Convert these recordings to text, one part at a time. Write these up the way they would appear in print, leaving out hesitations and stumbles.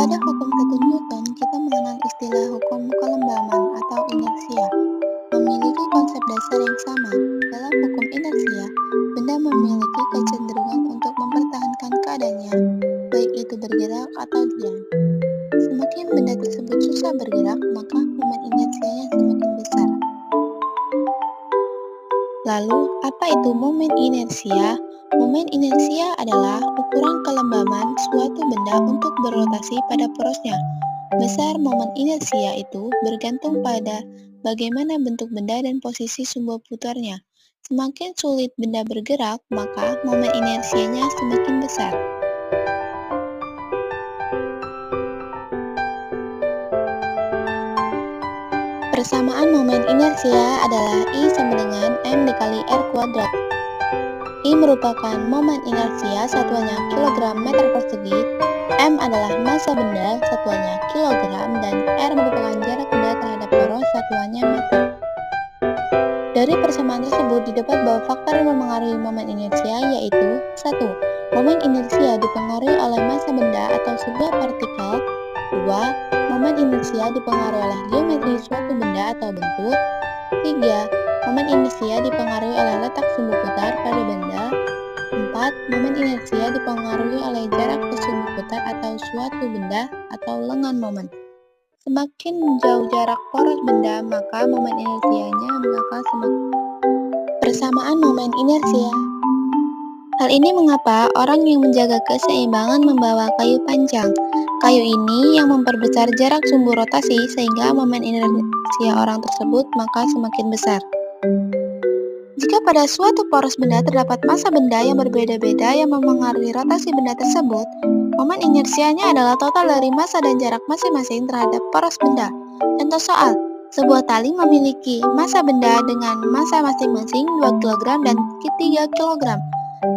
Pada hukum 1 Newton, kita mengenal istilah hukum kelembaman atau inersia, memiliki konsep dasar yang sama. Dalam hukum inersia, benda memiliki kecenderungan untuk mempertahankan keadaannya, baik itu bergerak atau diam. Semakin benda tersebut susah bergerak, maka momen inersianya semakin besar. Lalu, apa itu momen inersia? Momen inersia adalah ukuran kelembaman suatu benda untuk berotasi pada porosnya. Besar momen inersia itu bergantung pada bagaimana bentuk benda dan posisi sumbu putarnya. Semakin sulit benda bergerak, maka momen inersianya semakin besar. Persamaan momen inersia adalah I sama dengan M dikali R kuadrat. I merupakan momen inersia, satuannya kilogram meter persegi, M adalah massa benda, satuannya kilogram, dan R merupakan jarak benda terhadap poros, satuannya meter. Dari persamaan tersebut didapat bahwa faktor yang memengaruhi momen inersia yaitu 1. Momen inersia dipengaruhi oleh massa benda atau sebuah partikel. 2. Momen inersia dipengaruhi oleh geometri suatu benda atau bentuk. 3. Momen inersia dipengaruhi oleh letak sumbu putar pada benda. 4. Momen inersia dipengaruhi oleh jarak ke sumbu putar atau suatu benda atau lengan momen. Semakin jauh jarak poros benda, maka momen inersianya bakal semakin. Persamaan momen inersia. Hal ini mengapa orang yang menjaga keseimbangan membawa kayu panjang. Kayu ini yang memperbesar jarak sumbu rotasi sehingga momen inersia orang tersebut maka semakin besar. Jika pada suatu poros benda terdapat massa benda yang berbeda-beda yang memengaruhi rotasi benda tersebut, momen inersianya adalah total dari massa dan jarak masing-masing terhadap poros benda. Contoh soal, sebuah tali memiliki massa benda dengan massa masing-masing 2 kg dan 3 kg.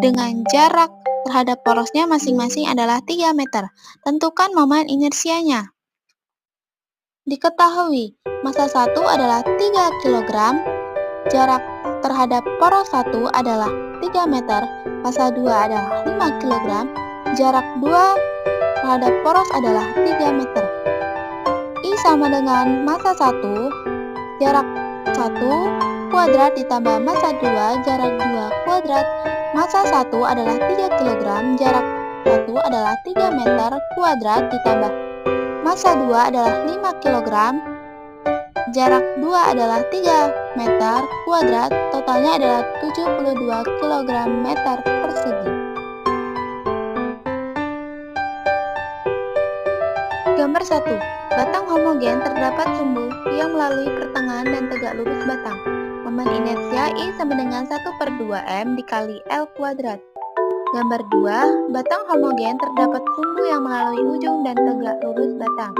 Dengan jarak terhadap porosnya masing-masing adalah 3 meter. Tentukan momen inersianya. Diketahui, massa 1 adalah 3 kg, jarak terhadap poros 1 adalah 3 meter, massa 2 adalah 5 kg, jarak 2 terhadap poros adalah 3 meter. I sama dengan massa 1, jarak 1 kuadrat ditambah massa 2, jarak 2 kuadrat. Massa 1 adalah 3 kg, jarak 1 adalah 3 meter kuadrat ditambah massa 2 adalah 5 kg, jarak 2 adalah 3 meter kuadrat, totalnya adalah 72 kg meter persegi. Gambar 1. Batang homogen terdapat sumbu yang melalui pertengahan dan tegak lurus batang. Momen inersia I sama dengan 1/2M dikali L kuadrat. Gambar 2. Batang homogen terdapat sumbu yang melalui ujung dan tegak lurus batang.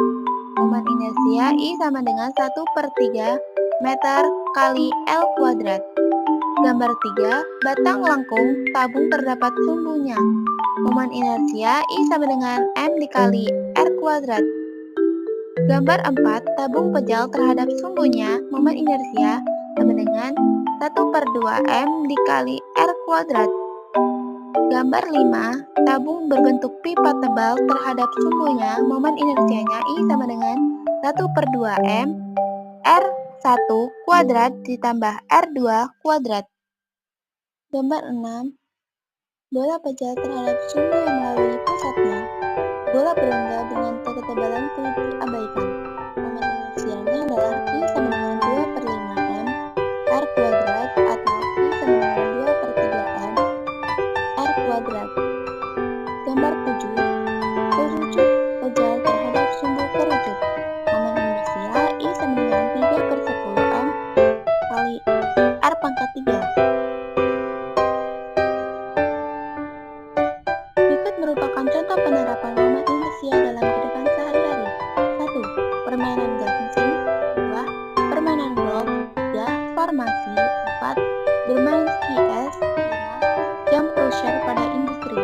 Momen inersia I sama dengan 1/3 meter kali L kuadrat. Gambar 3. Batang lengkung tabung terdapat sumbunya. Momen inersia I sama dengan M dikali R kuadrat. Gambar 4. Tabung pejal terhadap sumbunya. Momen inersia sama dengan 1/2M dikali R kuadrat. Gambar 5. Tabung berbentuk pipa tebal terhadap sumbunya. Momen inersianya I sama dengan 1/2M R1 kuadrat ditambah R2 kuadrat. Gambar 6. Bola pejal terhadap sumbu yang melalui pusatnya. Bola berongga dengan ketebalan kulit diabaikan. Momen inersianya adalah I sama dengan 2/5M R kuadrat atau I sama dengan 2/3M R kuadrat. Gambar 7. Kerucut pejal terhadap sumbu kerucut. Momen inersia I sama dengan 3/10M kali R pangkat 3. Berikut merupakan contoh penerapan momen inersia dalam kehidupan sehari-hari. 1. Permainan gasing. 2. Permainan golf. 3. Farmasi. 4. Bermain ski es. 5. Jam crusher pada industri.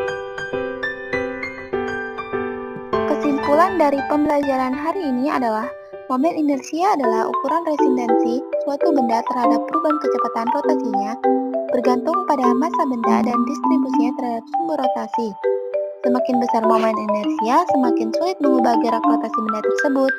Kesimpulan dari pembelajaran hari ini adalah momen inersia adalah ukuran resistensi suatu benda terhadap perubahan kecepatan rotasinya bergantung pada massa benda dan distribusinya terhadap sumbu rotasi. Semakin besar momen inersia, semakin sulit mengubah gerak rotasi benda tersebut.